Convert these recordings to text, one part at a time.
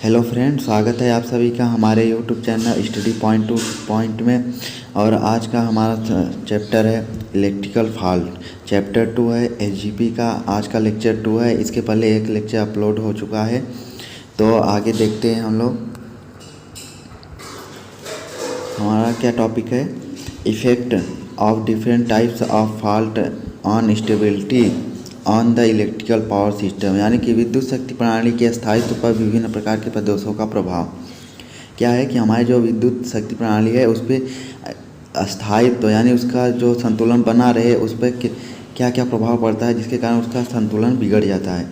Hello friend, स्वागत है आप सभी का हमारे YouTube channel study point two point में। और आज का हमारा चैप्टर है इलेक्ट्रिकल फॉल्ट। चैप्टर 2 है एसजीपी का। आज का लेक्चर 2 है। इसके पहले एक लेक्चर अपलोड हो चुका है, तो आगे देखते हैं हम लोग। हमारा क्या टॉपिक है? Effect of different types of fault on stability on the electrical power system, यानी कि विद्युत शक्ति प्रणाली के स्थायित्व पर विभिन्न प्रकार के प्रदोषों का प्रभाव। क्या है कि हमारी जो विद्युत शक्ति प्रणाली है उस पर स्थायित्व यानी उसका जो संतुलन बना रहे, उस पर क्या क्या प्रभाव पड़ता है जिसके कारण उसका संतुलन बिगड़ जाता है।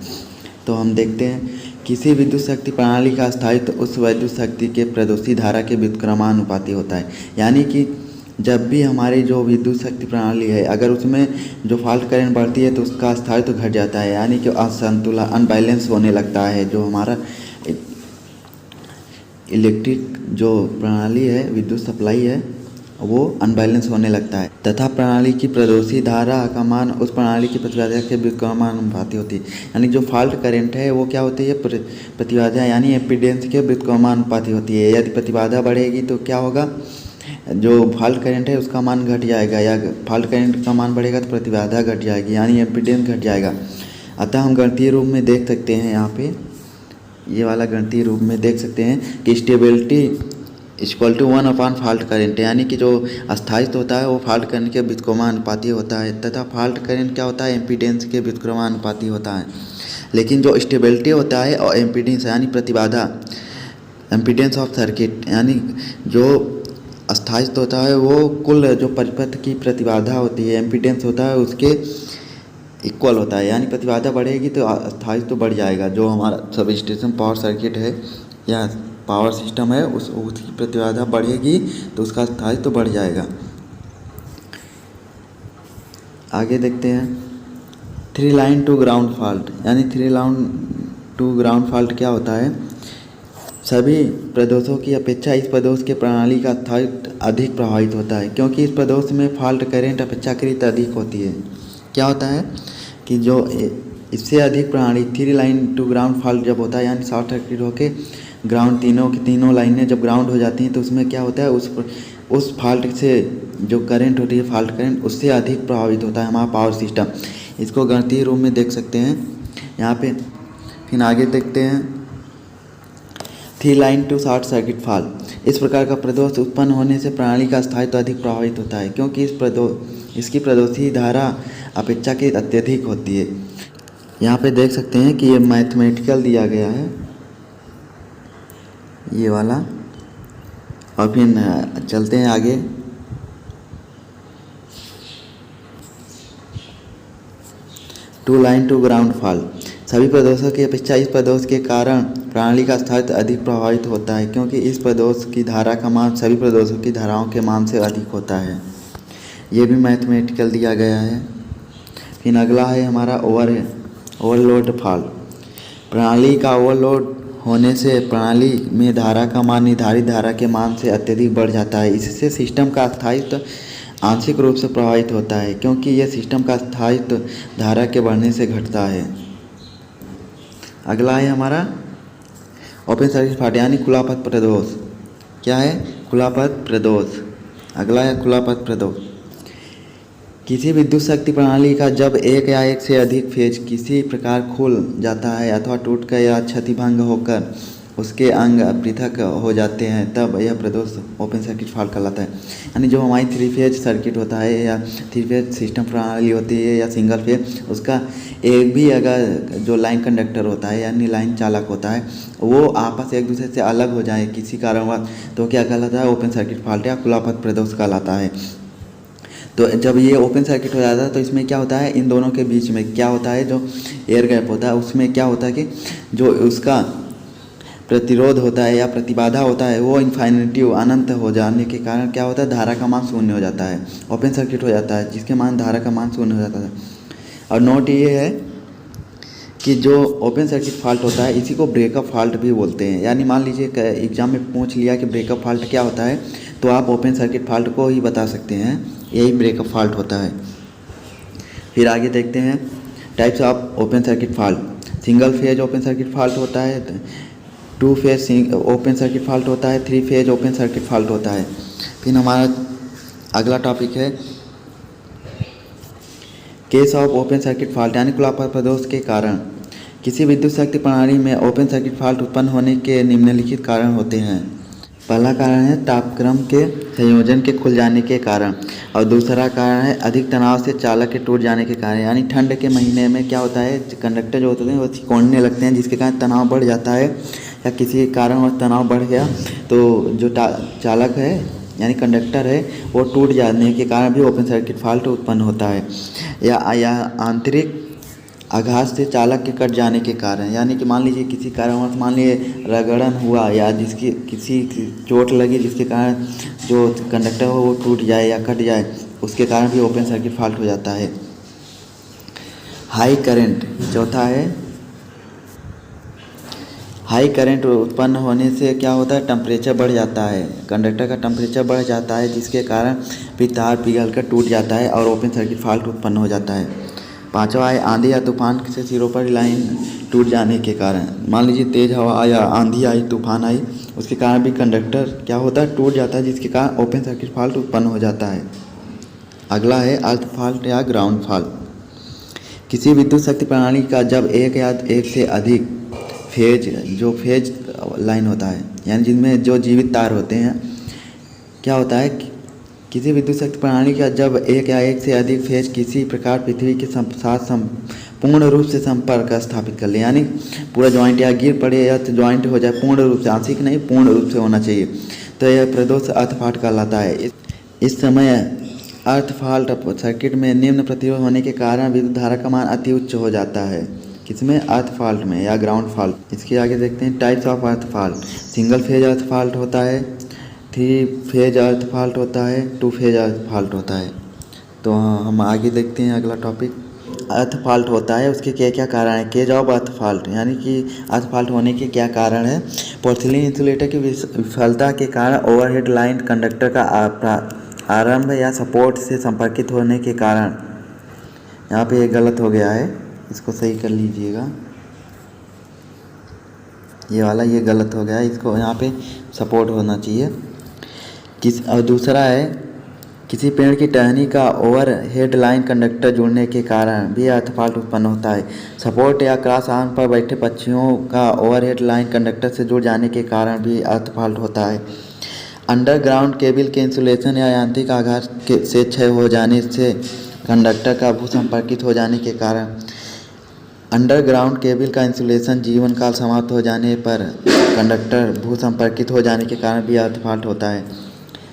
तो हम देखते हैं, किसी विद्युत शक्ति प्रणाली का स्थायित्व उस विद्युत शक्ति के प्रदोषी धारा के व्युत्क्रमानुपाती होता है। यानी कि जब भी हमारी जो विद्युत शक्ति प्रणाली है, अगर उसमें जो फॉल्ट करंट बढ़ती है तो उसका स्थायित्व घट जाता है, यानी कि असंतुलन अनबैलेंस होने लगता है। जो हमारा इलेक्ट्रिक जो प्रणाली है, विद्युत सप्लाई है, वो अनबैलेंस होने लगता है तथा प्रणाली की प्रदोषी धारा का मान उस प्रणाली की प्रतिबाधा के व्युत्क्रमानुपाती होती है। यानी जो फॉल्ट करंट है वो क्या होती है? प्रतिबाधा यानी एम्पीडेंस के व्युत्क्रमानुपाती होती है। यदि प्रतिबाधा बढ़ेगी तो क्या होगा? जो फॉल्ट करंट है उसका मान घट जाएगा, या फॉल्ट करंट का मान बढ़ेगा तो प्रतिबाधा घट जाएगी, यानी एम्पीडेंस घट जाएगा। अतः हम गणितीय रूप में देख सकते हैं, यहाँ पे ये वाला गणितीय रूप में देख सकते हैं कि stability equal to 1 fault current, यानी कि जो अस्थायित्व होता है वो फॉल्ट करंट के व्युत्क्रमानुपाती होता है तथा फॉल्ट करंट क्या होता है? एम्पीडेंस के व्युत्क्रमानुपाती होता है। लेकिन जो स्टेबिलिटी होता है और एम्पीडेंस यानी प्रतिबाधा, एम्पीडेंस ऑफ सर्किट यानी जो अस्थायित्व होता है वो कुल जो परिपथ की प्रतिबाधा होती है, एम्पीडेंस होता है, उसके इक्वल होता है। यानी प्रतिबाधा बढ़ेगी तो अस्थायित्व बढ़ जाएगा। जो हमारा सब स्टेशन पावर सर्किट है या पावर सिस्टम है उसकी प्रतिबाधा बढ़ेगी तो उसका अस्थायित्व बढ़ जाएगा। आगे देखते हैं 3 लाइन टू ग्राउंड फॉल्ट, यानी 3 लाइन टू ग्राउंड फॉल्ट क्या होता है? सभी प्रदोषों की अपेक्षा इस प्रदोष के प्रणाली का स्थायित्व अधिक प्रभावित होता है, क्योंकि इस प्रदोष में फॉल्ट करंट अपेक्षाकृत अधिक होती है। क्या होता है कि जो इससे अधिक प्रणाली 3 लाइन टू ग्राउंड फॉल्ट जब होता है, यानी शॉर्ट सर्किट होके ग्राउंड तीनों की तीनों लाइनें जब ग्राउंड हो जाती हैं तो उसमें क्या होता है? उस फॉल्ट से जो करंट होती है, फॉल्ट करंट, उससे अधिक प्रभावित होता है हमारा पावर सिस्टम। इसको गणितीय रूप में देख सकते हैं यहाँ पे। फिर आगे देखते हैं 3 line to short circuit fault. इस प्रकार का प्रदोष उत्पन्न होने से प्रणाली का स्थायित्व अधिक प्रभावित होता है, क्योंकि इसकी प्रदोषी धारा अपेक्षाकृत अत्यधिक होती है। यहाँ पे देख सकते हैं कि ये मैथमेटिकल दिया गया है, ये वाला। और फिर चलते हैं आगे। Two line to ground fault. सभी प्रदोषों की अपेक्षा इस प्रदोष के कारण प्रणाली का स्थायित्व अधिक प्रभावित होता है, क्योंकि इस प्रदोष की धारा का मान सभी प्रदोषों की धाराओं के मान से अधिक होता है। ये भी मैथमेटिकल दिया गया है। फिर अगला है हमारा ओवरलोड फॉल्ट। प्रणाली का ओवरलोड होने से प्रणाली में धारा का मान निर्धारित धारा के मान से अत्यधिक बढ़ जाता है। इससे सिस्टम का स्थायित्व आंशिक रूप से प्रभावित होता है, क्योंकि यह सिस्टम का स्थायित्व धारा के बढ़ने से घटता है। अगला है हमारा ओपन सर्किट फॉल्ट, यानी खुला पथ प्रदोष। क्या है? खुला पथ प्रदोष। अगला है खुला पथ प्रदोष। किसी विद्युत शक्ति प्रणाली का जब एक या एक से अधिक फेज किसी प्रकार खुल जाता है अथवा टूटकर या क्षतिभंग होकर उसके अंग पृथक हो जाते हैं, तब यह प्रदोष ओपन सर्किट फॉल्ट कहलाता है। यानी जो हमारी 3 फेज सर्किट होता है या 3 फेज सिस्टम प्रणाली होती है या सिंगल फेज, उसका एक भी अगर जो लाइन कंडक्टर होता है यानी लाइन चालक होता है वो आपस एक दूसरे से अलग हो जाए किसी कारणवश, तो क्या कहलाता है? ओपन सर्किट फॉल्ट या खुला पथ प्रदोष कहलाता है। तो जब ये ओपन सर्किट हो जाता है तो इसमें क्या होता है? इन दोनों के बीच में क्या होता है? जो एयर गैप होता है उसमें क्या होता है कि जो उसका प्रतिरोध होता है या प्रतिबाधा होता है वो इन्फाइनिटी अनंत हो जाने के कारण क्या होता है? धारा का मान शून्य हो जाता है, ओपन सर्किट हो जाता है, जिसके मान धारा का मान शून्य हो जाता है। और नोट ये है कि जो ओपन सर्किट फॉल्ट होता है इसी को ब्रेकअप फॉल्ट भी बोलते हैं। यानी मान लीजिए एग्जाम में पूछ लिया कि ब्रेकअप फॉल्ट क्या होता है, तो आप ओपन सर्किट फॉल्ट को ही बता सकते हैं, यही ब्रेकअप फॉल्ट होता है। फिर आगे देखते हैं types of open circuit fault. Single phase open circuit fault होता है, two phase open circuit fault होता है, three phase open circuit fault होता है। फिर हमारा अगला टॉपिक है case of open circuit fault यानी खुलापन प्रदोष के कारण। किसी विद्युत शक्ति प्रणाली में ओपन सर्किट फॉल्ट उत्पन्न होने के निम्नलिखित कारण होते हैं। पहला कारण है तापक्रम के संयोजन के खुल जाने के कारण, और दूसरा कारण है अधिक तनाव से चालक के टूट जाने के कारण। यानी ठंड के महीने में क्या होता है, कंडक्टर जो होते हैं वो सिकुड़ने लगते हैं, जिसके कारण तनाव बढ़ जाता है, या किसी कारण वह तनाव बढ़ गया तो जो चालक है यानी कंडक्टर है वो टूट जाने के कारण भी ओपन सर्किट फॉल्ट उत्पन्न होता है। या आंतरिक आघात से चालक के कट जाने के कारण, यानी कि मान लीजिए किसी कारणवश मान लीजिए रगड़न हुआ या किसी चोट लगी जिसके कारण जो कंडक्टर हो वो टूट जाए या कट जाए, उसके कारण भी ओपन सर्किट फॉल्ट हो जाता है। हाई करंट, चौथा है हाई करंट उत्पन्न होने से क्या होता है, टेम्परेचर बढ़ जाता है, कंडक्टर का टेम्परेचर बढ़ जाता है, जिसके कारण भी तार पिघल कर टूट जाता है और ओपन सर्किट फॉल्ट उत्पन्न हो जाता है। पांचवा है आंधी या तूफान से सिरों पर लाइन टूट जाने के कारण। मान लीजिए तेज़ हवा या आंधी आई, तूफान आई, उसके कारण भी कंडक्टर क्या होता है, टूट जाता है, जिसके कारण ओपन सर्किट फॉल्ट उत्पन्न हो जाता है। अगला है अर्थ फॉल्ट या ग्राउंड फॉल्ट। किसी विद्युत शक्ति प्रणाली का जब एक या एक से अधिक फेज लाइन होता है, यानी जिनमें जो जीवित तार होते हैं, क्या होता है किसी विद्युत शक्ति प्रणाली का जब एक या एक से अधिक फेज किसी प्रकार पृथ्वी के साथ पूर्ण रूप से संपर्क स्थापित कर ले, यानी पूरा जॉइंट या गिर पड़े या तो जॉइंट हो जाए, पूर्ण रूप से, आंशिक नहीं पूर्ण रूप से होना चाहिए, तो यह प्रदोष अर्थ फॉल्ट कहलाता है। इस समय अर्थ फॉल्ट सर्किट में निम्न प्रतिरोध होने के कारण विद्युत धारा का मान अति उच्च हो जाता है। किसमें, अर्थ फॉल्ट में या ग्राउंड फॉल्ट। इसके आगे देखते हैं types of earth fault. Single phase earth fault होता है, थ्री फेज अर्थ फॉल्ट होता है, टू फेज अर्थ फॉल्ट होता है। तो हम आगे देखते हैं अगला टॉपिक। अर्थ फॉल्ट होता है, उसके क्या क्या कारण है। केज ऑफ अर्थ फॉल्ट, यानी कि अर्थ फॉल्ट होने के क्या कारण है। पोर्सिलिन इंसुलेटर की विफलता के कारण ओवरहेड लाइन कंडक्टर का आरंभ या सपोर्ट से संपर्कित होने के कारण। यहाँ पे ये गलत हो गया है, इसको सही कर लीजिएगा, ये वाला ये गलत हो गया है, इसको यहाँ पे सपोर्ट होना चाहिए। और दूसरा है किसी पेड़ की टहनी का ओवर हेड लाइन कंडक्टर जुड़ने के कारण भी अर्थ फॉल्ट उत्पन्न होता है। सपोर्ट या क्रॉस आर्म पर बैठे पक्षियों का ओवर हेड लाइन कंडक्टर से जुड़ जाने के कारण भी अर्थ फॉल्ट होता है। अंडरग्राउंड केबल के इंसुलेशन या यांत्रिक आघात से क्षय हो जाने से कंडक्टर का भू संपर्कित हो जाने के कारण। अंडरग्राउंड केबल का इंसुलेशन जीवन काल समाप्त हो जाने पर कंडक्टर भू संपर्कित हो जाने के कारण भी अर्थ फॉल्ट होता है।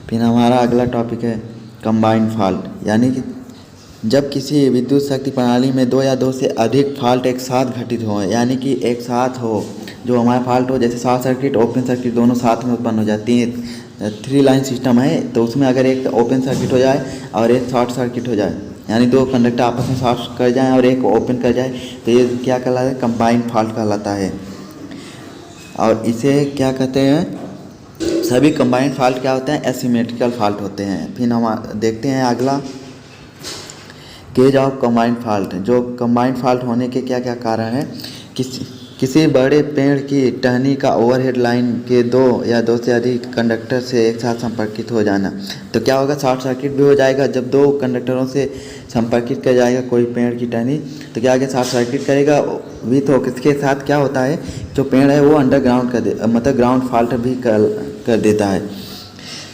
फिर हमारा अगला टॉपिक है कंबाइंड फॉल्ट, यानी कि जब किसी विद्युत शक्ति प्रणाली में दो या दो से अधिक फॉल्ट एक साथ घटित हो, यानी कि एक साथ हो, जो हमारा फॉल्ट हो, जैसे शॉर्ट सर्किट ओपन सर्किट दोनों साथ में उत्पन्न हो जाती हैं। थ्री लाइन सिस्टम है, तो उसमें अगर एक ओपन सर्किट हो जाए और एक शॉर्ट सर्किट हो जाए, यानी दो कंडक्टर आपस में शॉर्ट कर जाएं और एक ओपन कर जाए, तो ये क्या कहलाता है, कंबाइंड फॉल्ट कहलाता है। और इसे क्या कहते हैं, सभी कंबाइंड फॉल्ट क्या होते हैं, एसिमेट्रिकल फॉल्ट होते हैं। फिर हम देखते हैं अगला केज ऑफ कंबाइंड फॉल्ट। जो कंबाइंड फॉल्ट होने के क्या क्या कारण है। किसी बड़े पेड़ की टहनी का ओवरहेड लाइन के दो या दो से अधिक कंडक्टर से एक साथ संपर्कित हो जाना, तो क्या होगा, शॉर्ट सर्किट भी हो जाएगा। जब दो कंडक्टरों से संपर्कित किया जाएगा कोई पेड़ की टहनी, तो क्या आगे शॉर्ट सर्किट करेगा भी, तो इसके साथ क्या होता है, जो पेड़ है वो अंडरग्राउंड मतलब ग्राउंड फॉल्ट भी कर देता है।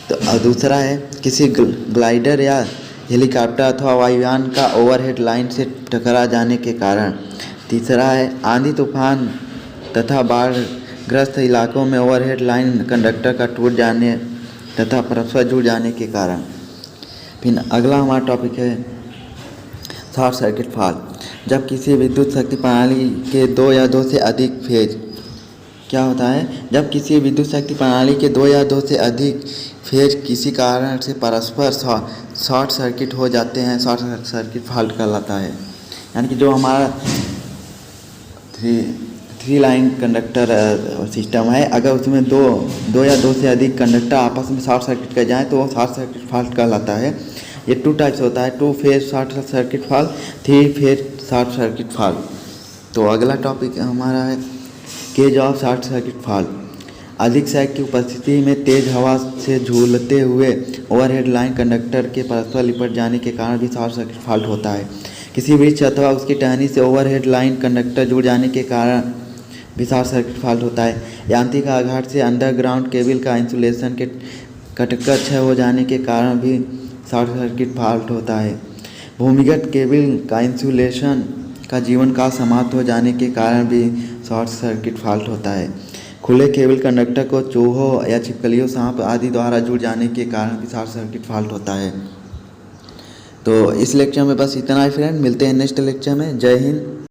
तो दूसरा है किसी ग्लाइडर या हेलीकॉप्टर अथवा वायुयान का ओवरहेड लाइन से टकरा जाने के कारण। तीसरा है आंधी तूफान तथा बाढ़ग्रस्त इलाकों में ओवरहेड लाइन कंडक्टर का टूट जाने तथा परस्पर जुड़ जाने के कारण। फिर अगला हमारा टॉपिक है शॉर्ट सर्किट फॉल्ट। जब किसी विद्युत शक्ति प्रणाली के दो या दो से अधिक फेज, क्या होता है, जब किसी विद्युत शक्ति प्रणाली के दो या दो से अधिक फेज किसी कारण से परस्पर शॉर्ट सर्किट हो जाते हैं, शॉर्ट सर्किट फॉल्ट कहलाता है। यानी कि जो हमारा थ्री लाइन कंडक्टर सिस्टम है, अगर उसमें दो या दो से अधिक कंडक्टर आपस में शॉर्ट सर्किट कर जाएँ तो वो शॉर्ट सर्किट फॉल्ट कहलाता है। ये टू टाइप्स होता है, two phase short circuit fault, three phase short circuit fault. तो अगला टॉपिक हमारा है cage of short circuit fault, अधिक सैग की उपस्थिति में तेज हवा से झूलते हुए ओवरहेड लाइन कंडक्टर के परस्पर लिपट जाने के कारण भी शॉर्ट सर्किट फॉल्ट होता है। किसी वृक्ष अथवा उसकी टहनी से ओवरहेड लाइन कंडक्टर जुड़ जाने के कारण भी शॉर्ट सर्किट फॉल्ट होता है। यांत्रिक आघात से अंडरग्राउंड केबल का इंसुलेशन के कटकर क्षय हो जाने के कारण भी शॉर्ट सर्किट फॉल्ट होता है। भूमिगत केबल का इंसुलेशन का जीवन काल समाप्त हो जाने के कारण भी शॉर्ट सर्किट फॉल्ट होता है। खुले केबल कंडक्टर को चूहों या छिपकलियों, सांप आदि द्वारा जुड़ जाने के कारण भी शॉर्ट सर्किट फॉल्ट होता है। तो इस लेक्चर में बस इतना ही फ्रेंड, मिलते हैं नेक्स्ट लेक्चर में। जय हिंद।